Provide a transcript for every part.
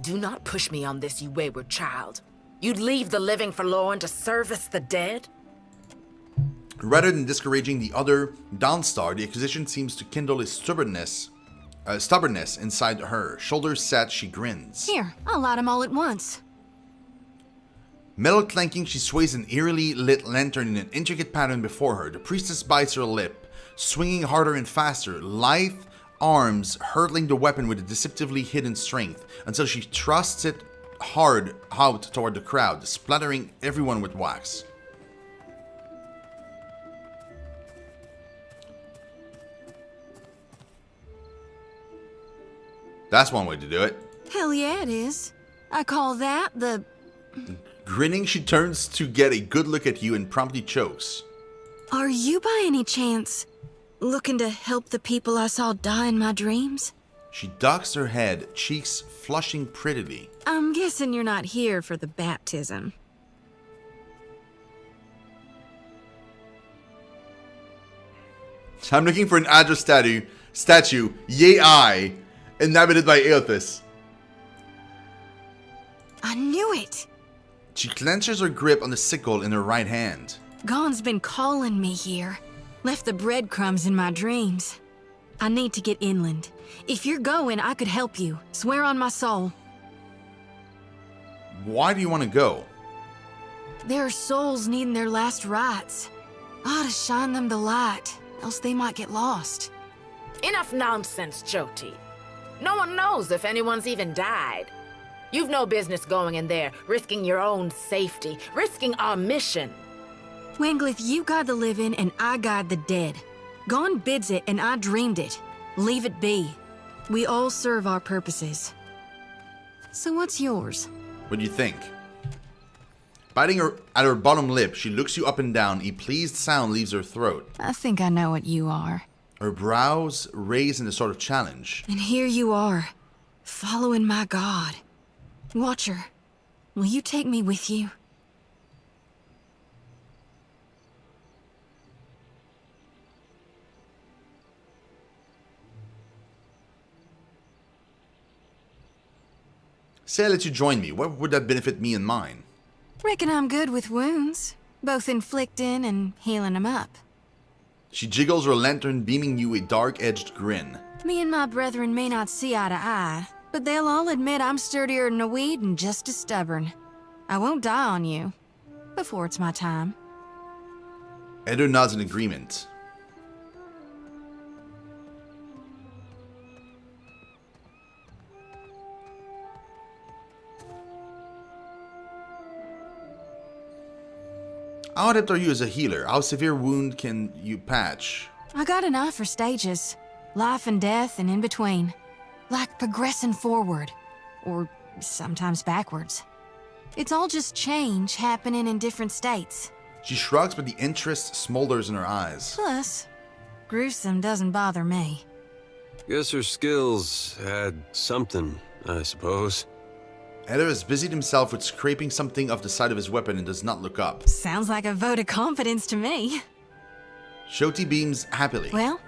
Do not push me on this, you wayward child. You'd leave the living forlorn to service the dead? Rather than discouraging the other Dawnstar, the Acquisition seems to kindle a stubbornness inside her. Shoulders set, she grins. Here, I'll light them all at once. Metal clanking, she sways an eerily lit lantern in an intricate pattern before her. The priestess bites her lip, swinging harder and faster, lithe arms hurtling the weapon with a deceptively hidden strength, until she thrusts it hard out toward the crowd, splattering everyone with wax. That's one way to do it. Hell yeah, it is. I call that the... Grinning, she turns to get a good look at you and promptly chokes. Are you by any chance looking to help the people I saw die in my dreams? She ducks her head, cheeks flushing prettily. I'm guessing you're not here for the baptism. I'm looking for an Adra statue, yay I, inhabited by Aothas. I knew it! She clenches her grip on the sickle in her right hand. Gon's been calling me here. Left the breadcrumbs in my dreams. I need to get inland. If you're going, I could help you. Swear on my soul. Why do you want to go? There are souls needing their last rites. I ought to shine them the light, else they might get lost. Enough nonsense, Jyoti. No one knows if anyone's even died. You've no business going in there, risking your own safety, risking our mission. Wenglith, you guide the living and I guide the dead. Gon bids it and I dreamed it. Leave it be. We all serve our purposes. So what's yours? What do you think? Biting her at her bottom lip, she looks you up and down. A pleased sound leaves her throat. I think I know what you are. Her brows raise in a sort of challenge. And here you are, following my god. Watcher, will you take me with you? Say I let you join me. What would that benefit me and mine? Reckon I'm good with wounds, both inflicting and healing them up. She jiggles her lantern, beaming you a dark-edged grin. Me and my brethren may not see eye to eye, but they'll all admit I'm sturdier than a weed and just as stubborn. I won't die on you, before it's my time. Eder nods in agreement. How adept are you as a healer? How severe wound can you patch? I got an eye for stages. Life and death and in between. Like progressing forward. Or sometimes backwards. It's all just change happening in different states. She shrugs, but the interest smolders in her eyes. Plus, gruesome doesn't bother me. Guess her skills had something, I suppose. Eder has busied himself with scraping something off the side of his weapon and does not look up. Sounds like a vote of confidence to me. Jyoti beams happily. Well,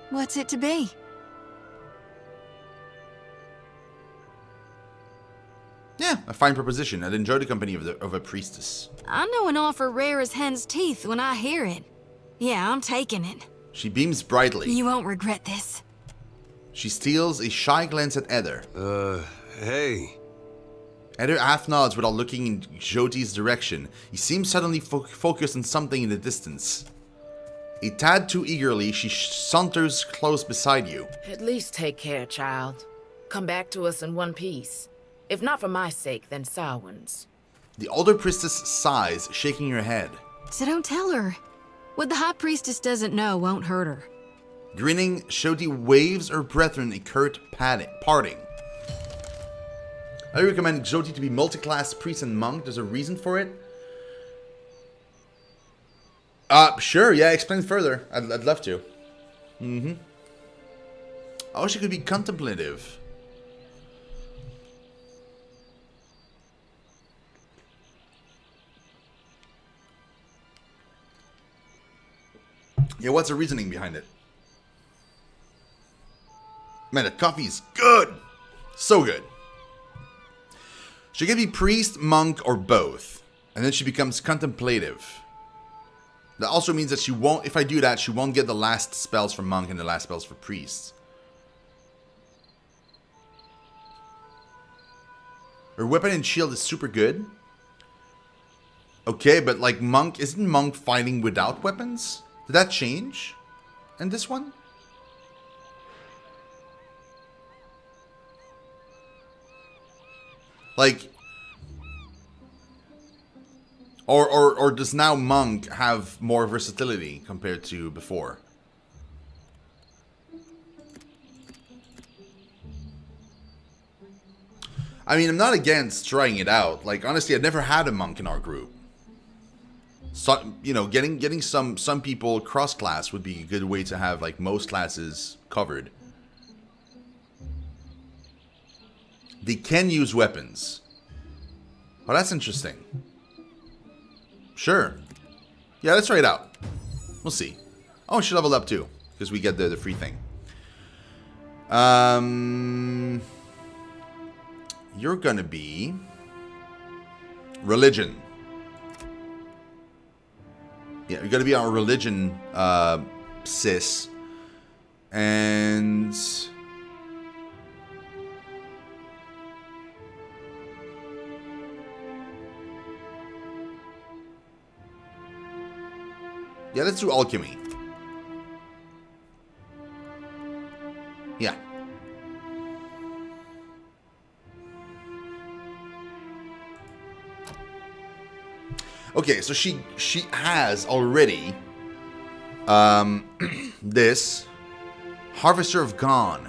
what's it to be? Yeah, a fine proposition. I'd enjoy the company of a priestess. I know an offer rare as hen's teeth when I hear it. Yeah, I'm taking it. She beams brightly. You won't regret this. She steals a shy glance at Eder. Hey. Eder half nods without looking in Jyoti's direction. He seems suddenly focused on something in the distance. A tad too eagerly, she saunters close beside you. At least take care, child. Come back to us in one piece. If not for my sake, then Samhain's. The older priestess sighs, shaking her head. So don't tell her. What the High Priestess doesn't know won't hurt her. Grinning, Jyoti waves her brethren a curt parting. I recommend Jyoti to be multi-class priest and monk. There's a reason for it. Sure, yeah, explain further. I'd love to. Oh, she could be contemplative. Yeah, what's the reasoning behind it? Man, the coffee is good. So good. She can be priest, monk, or both. And then she becomes contemplative. That also means that she won't, if I do that, she won't get the last spells for monk and the last spells for priest. Her weapon and shield is super good. Okay, but like monk, isn't monk fighting without weapons? Did that change in this one? Like, or does now monk have more versatility compared to before? I mean, I'm not against trying it out. Like, honestly, I've never had a monk in our group. So, you know, getting some people cross-class would be a good way to have, like, most classes covered. They can use weapons. Oh, that's interesting. Sure. Yeah, let's try it out. We'll see. Oh, she leveled up too, because we get the free thing. You're gonna be religion. Yeah, you're gonna be our religion sis. And yeah, let's do alchemy. Yeah. Okay, so she has already this Harvester of Gone.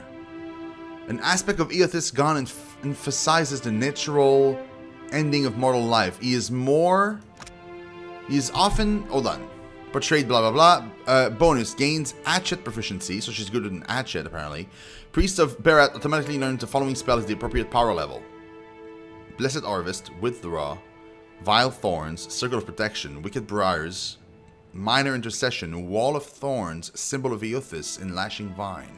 An aspect of Eothas Gone emphasizes the natural ending of mortal life. He is often, hold on, portrayed blah blah blah. Bonus, gains Hatchet proficiency, so she's good at an Hatchet apparently. Priest of Berat automatically learns the following spell at the appropriate power level. Blessed Harvest, Withdraw, Vile Thorns, Circle of Protection, Wicked Briars, Minor Intercession, Wall of Thorns, Symbol of Eothas, and Lashing Vine.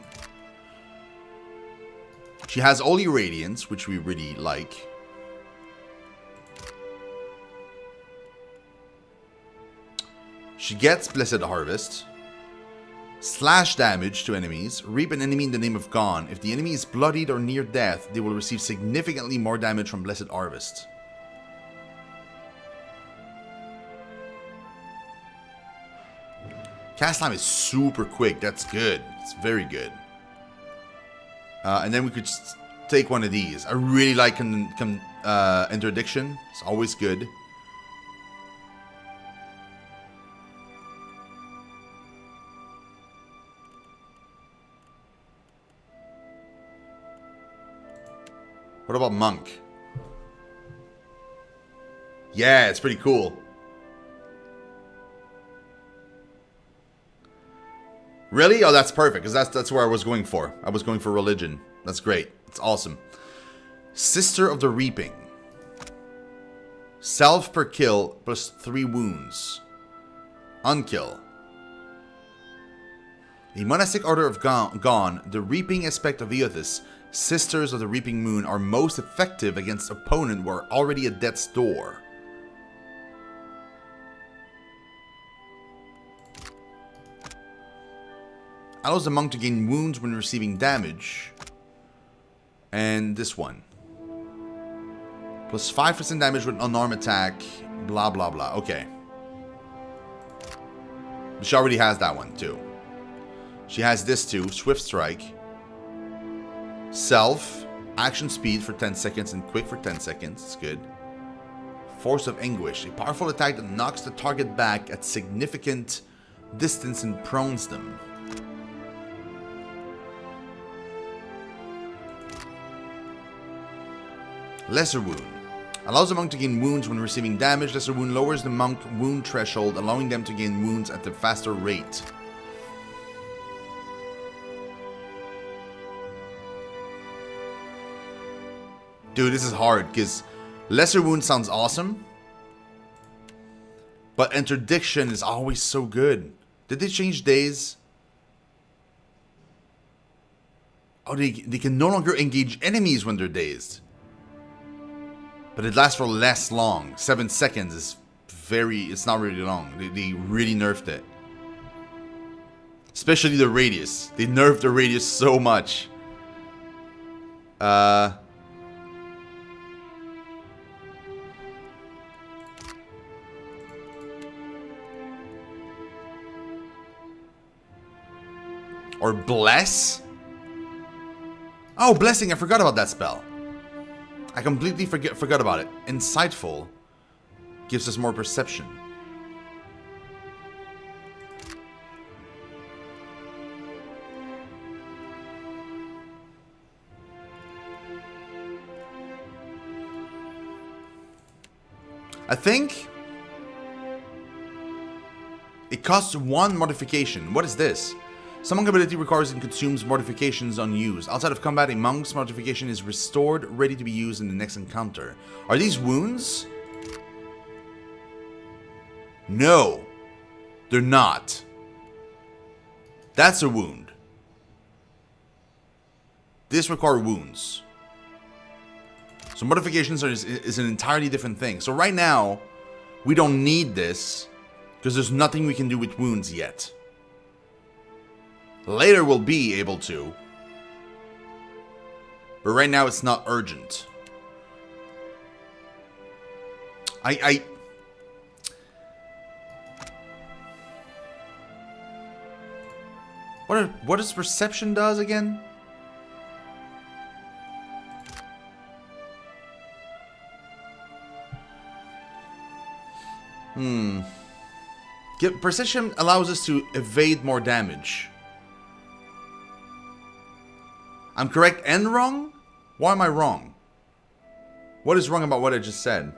She has Holy Radiance, which we really like. She gets Blessed Harvest. Slash damage to enemies. Reap an enemy in the name of Gone. If the enemy is bloodied or near death, they will receive significantly more damage from Blessed Harvest. Cast time is super quick. That's good. It's very good. And then we could just take one of these. I really like Interdiction. It's always good. What about Monk? Yeah, it's pretty cool. Really? Oh, that's perfect, because that's where I was going for. I was going for religion. That's great. It's awesome. Sister of the Reaping. Self per kill plus 3 wounds. Unkill. The Monastic Order of Gone, the Reaping aspect of Eothas, Sisters of the Reaping Moon are most effective against opponents who are already at death's door. Allows the monk to gain wounds when receiving damage. And this one. Plus 5% damage with unarmed attack. Blah, blah, blah. Okay. But she already has that one, too. She has this, too. Swift Strike. Self. Action speed for 10 seconds and quick for 10 seconds. It's good. Force of Anguish. A powerful attack that knocks the target back at significant distance and prones them. Lesser Wound. Allows the monk to gain wounds when receiving damage. Lesser Wound lowers the monk wound threshold, allowing them to gain wounds at a faster rate. Dude, this is hard, because Lesser Wound sounds awesome. But Interdiction is always so good. Did they change days? Oh, they can no longer engage enemies when they're dazed. But it lasts for less long. 7 seconds is it's not really long. They really nerfed it. Especially the radius. They nerfed the radius so much. Or bless? Oh, blessing, I forgot about that spell. I completely forgot about it. Insightful gives us more perception. I think it costs 1 modification. What is this? Some monk ability requires and consumes modifications unused. Outside of combat, a monk's modification is restored, ready to be used in the next encounter. Are these wounds? No, they're not. That's a wound. This requires wounds. So modifications is an entirely different thing. So right now, we don't need this because there's nothing we can do with wounds yet. Later we'll be able to. But right now it's not urgent. What does perception does again? Precision allows us to evade more damage. I'm correct and wrong? Why am I wrong? What is wrong about what I just said?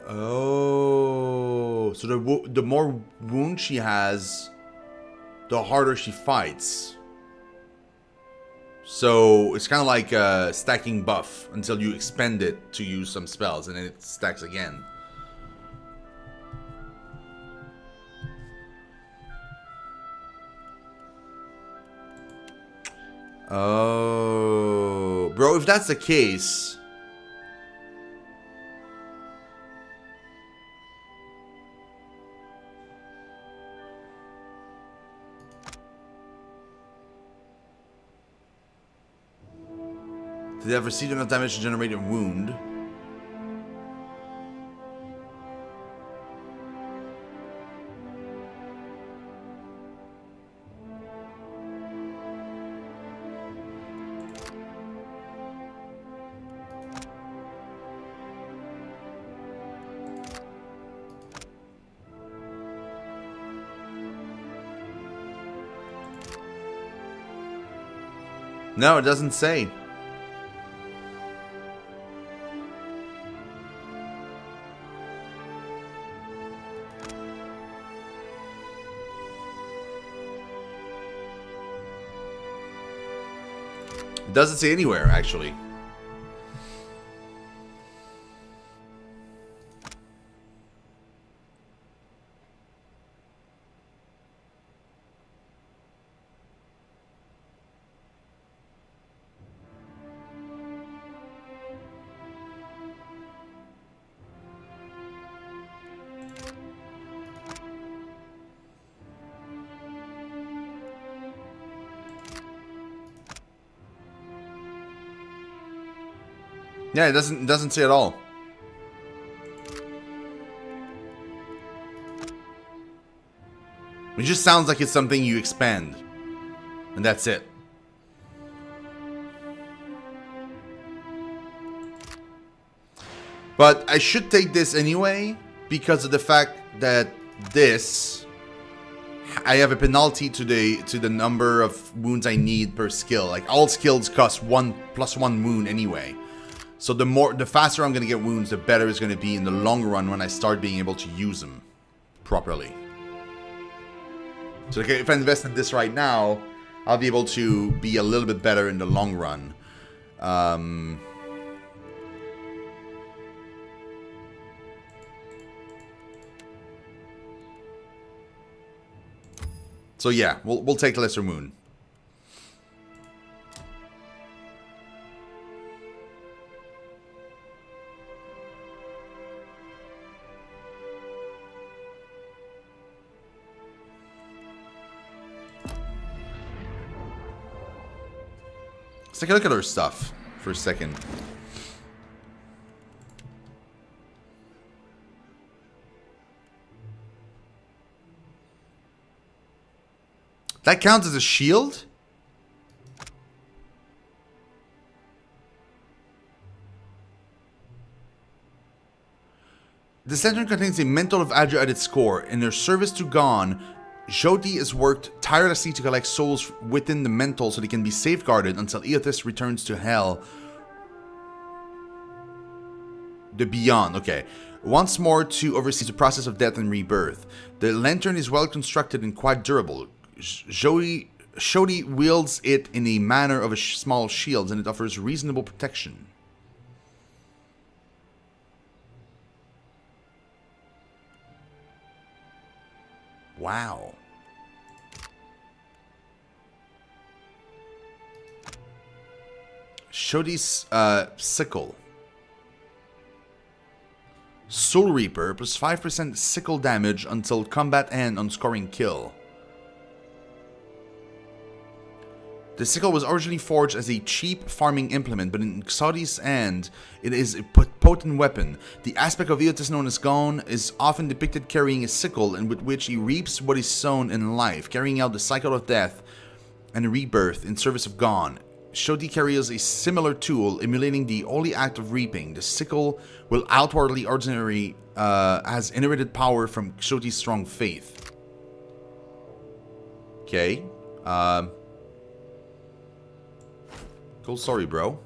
Oh, so the more wounds she has, the harder she fights. So it's kind of like a stacking buff until you expend it to use some spells, and then it stacks again. Oh, bro, if that's the case, did they have received enough damage to generate a wound? No, it doesn't say. It doesn't say anywhere, actually. Yeah, it doesn't say at all. It just sounds like it's something you expand. And that's it. But I should take this anyway because of the fact that this, I have a penalty to the number of wounds I need per skill. Like all skills cost 1 + 1 wound anyway. So the faster I'm going to get wounds, the better it's going to be in the long run when I start being able to use them properly. So if I invest in this right now, I'll be able to be a little bit better in the long run. So yeah, we'll take Lesser Moon. Let's take a look at her stuff for a second. That counts as a shield? This lantern contains a mental of Adria at its core. In their service to Gon, Jyoti has worked tirelessly to collect souls within the mental so they can be safeguarded until Eothas returns to Hell. The Beyond, okay. Once more to oversee the process of death and rebirth. The lantern is well constructed and quite durable. Jyoti wields it in a manner of a small shield, and it offers reasonable protection. Wow. Jyoti's sickle. Soul Reaper, plus 5% sickle damage until combat end on scoring kill. The sickle was originally forged as a cheap farming implement, but in Xodi's hand, it is a potent weapon. The aspect of Eothas known as Gon is often depicted carrying a sickle, and with which he reaps what is sown in life, carrying out the cycle of death and rebirth in service of Gon. Jyoti carries a similar tool, emulating the holy act of reaping. The sickle, while outwardly ordinary, has inherited power from Jyoti's strong faith. Okay. Cool story, bro.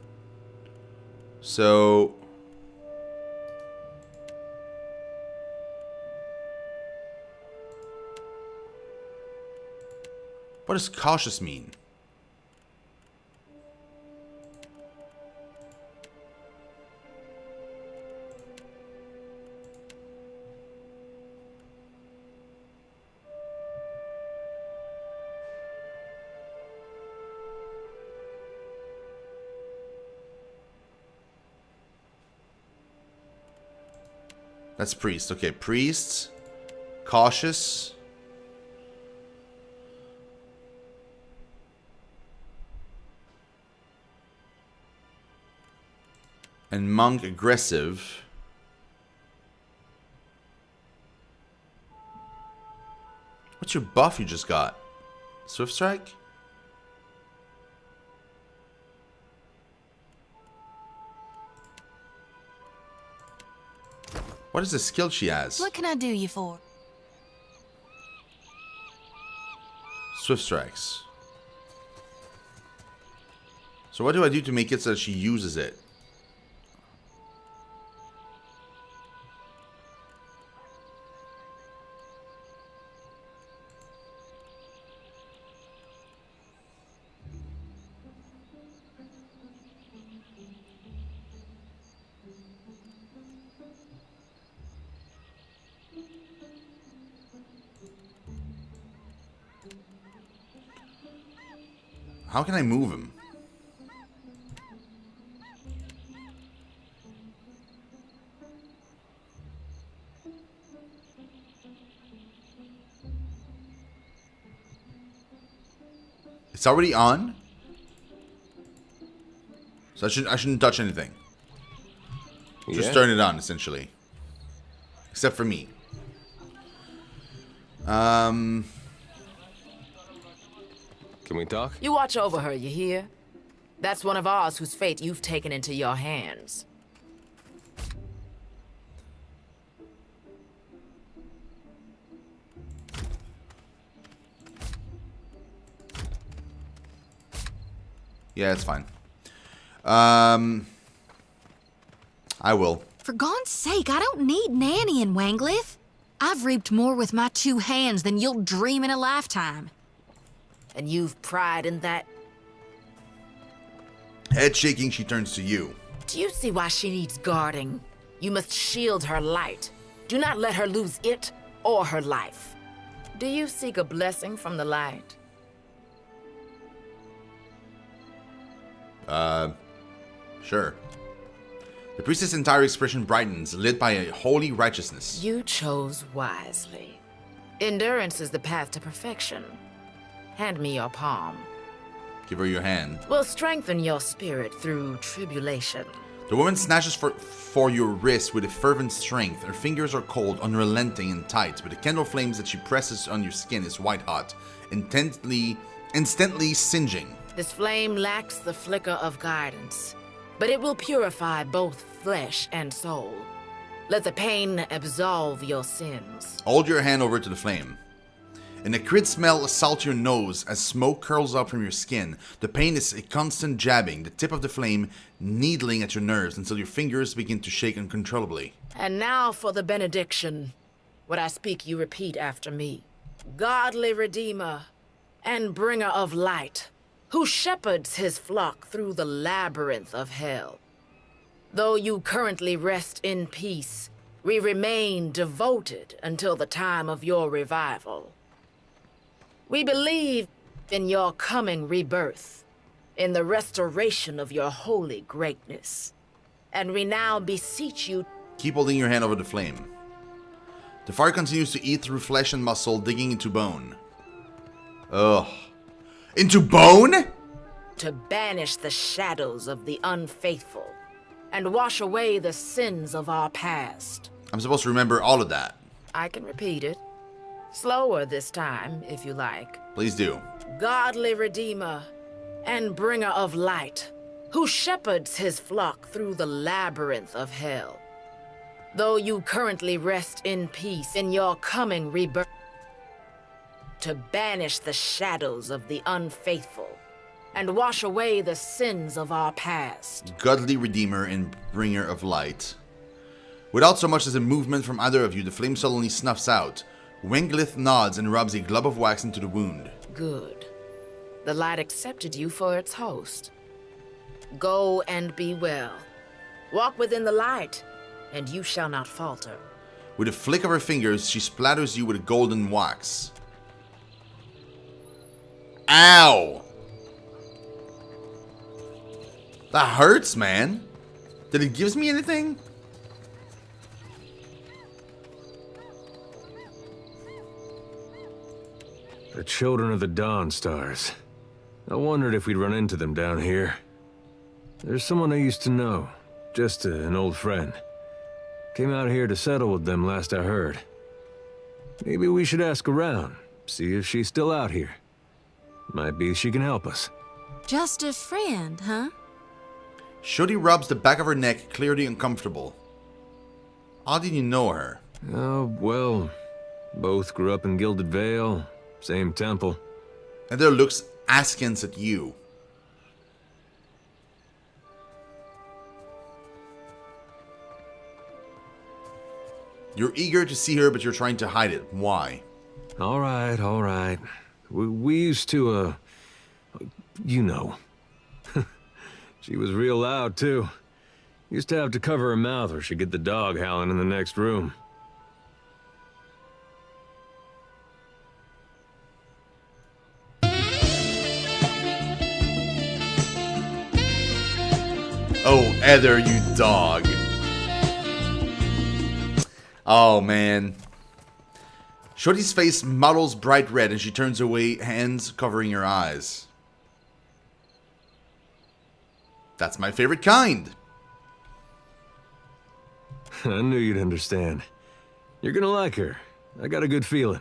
So... what does cautious mean? That's priest. Okay, priest. Cautious. And monk aggressive. What's your buff you just got? Swift strike? What is the skill she has? What can I do you for? Swift strikes. So what do I do to make it so that she uses it? How can I move him? It's already on? So I shouldn't touch anything. Just turn it on, essentially. Except for me. Can we talk? You watch over her, you hear? That's one of ours whose fate you've taken into your hands. Yeah, it's fine. I will. For God's sake, I don't need Nanny in Wangliff. I've reaped more with my 2 hands than you'll dream in a lifetime. And you've pride in that? Head shaking, she turns to you. Do you see why she needs guarding? You must shield her light. Do not let her lose it or her life. Do you seek a blessing from the light? Sure. The priestess' entire expression brightens, lit by a holy righteousness. You chose wisely. Endurance is the path to perfection. Hand me your palm. Give her your hand. Will strengthen your spirit through tribulation. The woman snatches for your wrist with a fervent strength. Her fingers are cold, unrelenting, and tight, but the candle flames that she presses on your skin is white hot, instantly singeing. This flame lacks the flicker of guidance, but it will purify both flesh and soul. Let the pain absolve your sins. Hold your hand over to the flame. An acrid smell assaults your nose as smoke curls up from your skin. The pain is a constant jabbing, the tip of the flame needling at your nerves until your fingers begin to shake uncontrollably. And now for the benediction. What I speak, you repeat after me. Godly Redeemer and bringer of light, who shepherds his flock through the labyrinth of hell. Though you currently rest in peace, we remain devoted until the time of your revival. We believe in your coming rebirth, in the restoration of your holy greatness. And we now beseech you. Keep holding your hand over the flame. The fire continues to eat through flesh and muscle, digging into bone. Ugh. Into bone? To banish the shadows of the unfaithful and wash away the sins of our past. I'm supposed to remember all of that. I can repeat it. Slower this time, if you like. Please do. Godly Redeemer and bringer of light, who shepherds his flock through the labyrinth of hell. Though you currently rest in peace in your coming rebirth, to banish the shadows of the unfaithful and wash away the sins of our past. Godly Redeemer and bringer of light. Without so much as a movement from either of you, the flame suddenly snuffs out. Wenglith nods and rubs a glove of wax into the wound. Good. The light accepted you for its host. Go and be well. Walk within the light, and you shall not falter. With a flick of her fingers, she splatters you with golden wax. Ow! That hurts, man. Did it give me anything? The children of the Dawn Stars. I wondered if we'd run into them down here. There's someone I used to know. Just an old friend. Came out here to settle with them last I heard. Maybe we should ask around. See if she's still out here. Might be she can help us. Just a friend, huh? Shodi rubs the back of her neck, clearly uncomfortable. How did you know her? Oh, well, both grew up in Gilded Vale, same temple. Heather looks askance at you. You're eager to see her, but you're trying to hide it. Why? All right. We used to, you know. She was real loud, too. Used to have to cover her mouth or she'd get the dog howling in the next room. Oh, Heather, you dog. Oh, man. Shorty's face muddles bright red and she turns away, hands covering her eyes. That's my favorite kind. I knew you'd understand. You're gonna like her. I got a good feeling.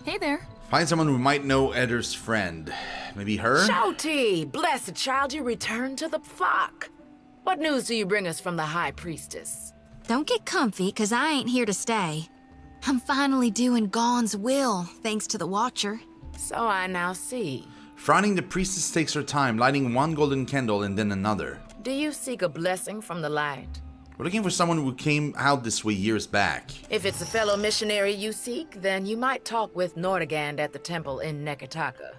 Hey there. Find someone who might know Heather's friend. Maybe her? Shouty, blessed child, you returned to the flock. What news do you bring us from the High Priestess? Don't get comfy, 'cause I ain't here to stay. I'm finally doing Gaun's will, thanks to the Watcher. So I now see. Frowning, the priestess takes her time, lighting one golden candle and then another. Do you seek a blessing from the light? We're looking for someone who came out this way years back. If it's a fellow missionary you seek, then you might talk with Nordegand at the temple in Nekataka.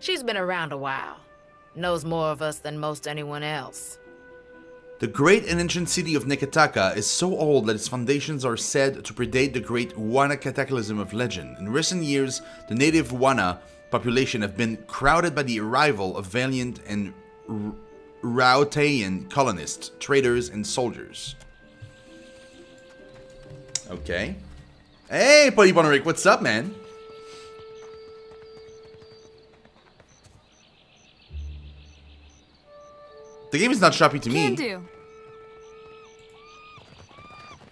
She's been around a while. Knows more of us than most anyone else. The great and ancient city of Nekataka is so old that its foundations are said to predate the great Wana cataclysm of legend. In recent years, the native Wana population have been crowded by the arrival of valiant and Raotean colonists, traders, and soldiers. Okay. Hey, Buddy Bonerick, what's up, man? The game is not shoppy to Can me. do.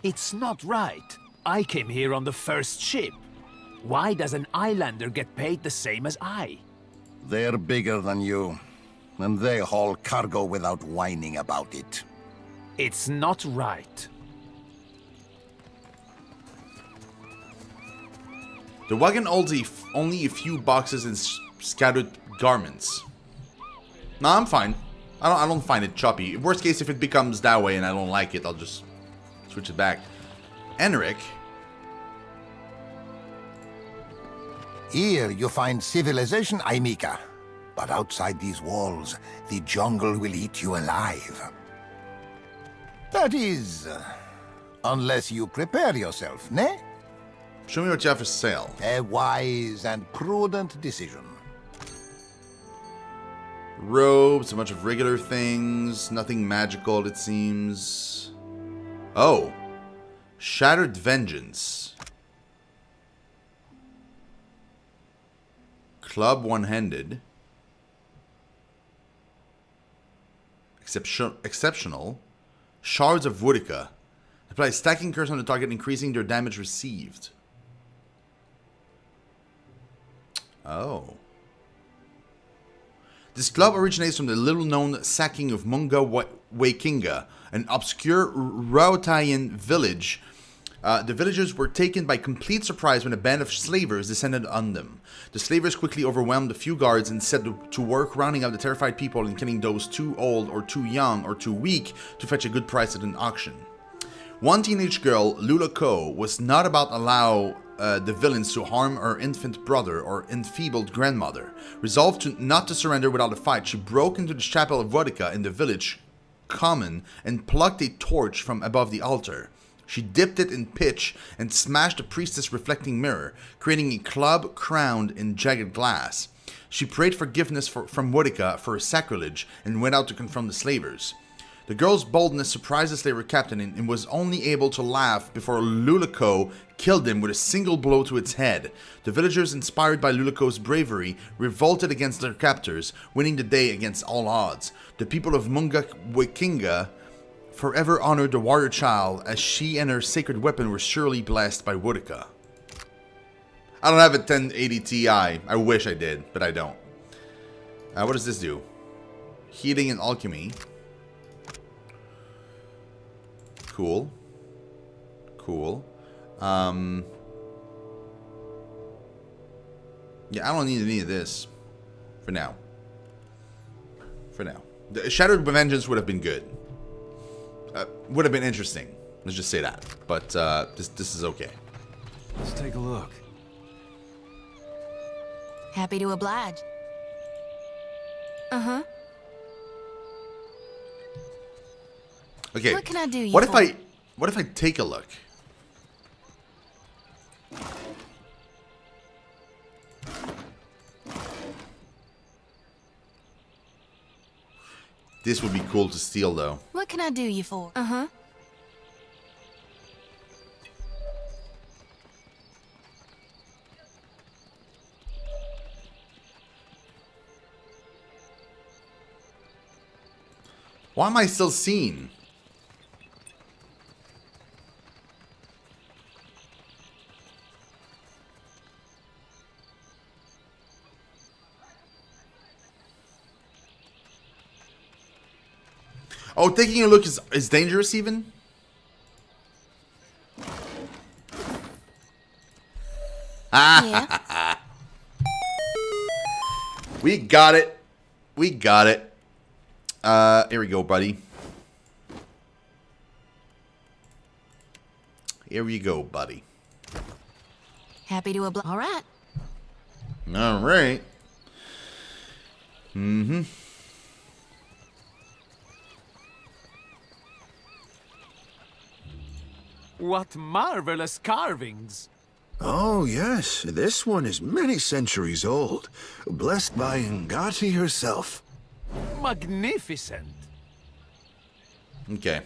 It's not right. I came here on the first ship. Why does an islander get paid the same as I? They're bigger than you, and they haul cargo without whining about it. It's not right. The wagon holds only a few boxes and scattered garments. No, I'm fine. I don't find it choppy. Worst case, if it becomes that way and I don't like it, I'll just switch it back. Enric. Here you find civilization, Aimika. But outside these walls, the jungle will eat you alive. That is, unless you prepare yourself, ne? Show me what you have for sale. A wise and prudent decision. Robes, a bunch of regular things, nothing magical, it seems. Oh. Shattered Vengeance. Club one-handed. Exceptional. Shards of Woodica. Apply stacking curse on the target, increasing their damage received. Oh. This club originates from the little-known sacking of Munga Wakinga, an obscure Raotayan village. The villagers were taken by complete surprise when a band of slavers descended on them. The slavers quickly overwhelmed the few guards and set to work rounding up the terrified people and killing those too old or too young or too weak to fetch a good price at an auction. One teenage girl, Lula Ko, was not about to allow the villains to harm her infant brother or enfeebled grandmother. Resolved not to surrender without a fight, she broke into the chapel of Vodka in the village common and plucked a torch from above the altar. She dipped it in pitch and smashed the priestess' reflecting mirror, creating a club crowned in jagged glass. She prayed forgiveness from Vodka for her sacrilege and went out to confront the slavers. The girl's boldness surprised the slaver captain and was only able to laugh before Lulako killed him with a single blow to its head. The villagers, inspired by Lulako's bravery, revolted against their captors, winning the day against all odds. The people of Munga Wakinga forever honored the warrior child, as she and her sacred weapon were surely blessed by Woodica. I don't have a 1080 Ti. I wish I did, but I don't. What does this do? Healing and alchemy. Cool. Cool. Yeah, I don't need any of this. For now. For now. The Shattered Vengeance would have been good. Would have been interesting. Let's just say that. But this is okay. Let's take a look. Happy to oblige. Uh-huh. Okay. What can I do you What for? if I take a look? This would be cool to steal, though. What can I do you for? Uh-huh. Why am I still seen? Oh, taking a look is dangerous even? Yeah. We got it. We got it. Here we go, buddy. Here we go, buddy. Happy to oblige. All right. All right. Mm-hmm. What marvelous carvings! Oh, yes. This one is many centuries old. Blessed by Ngati herself. Magnificent! Okay.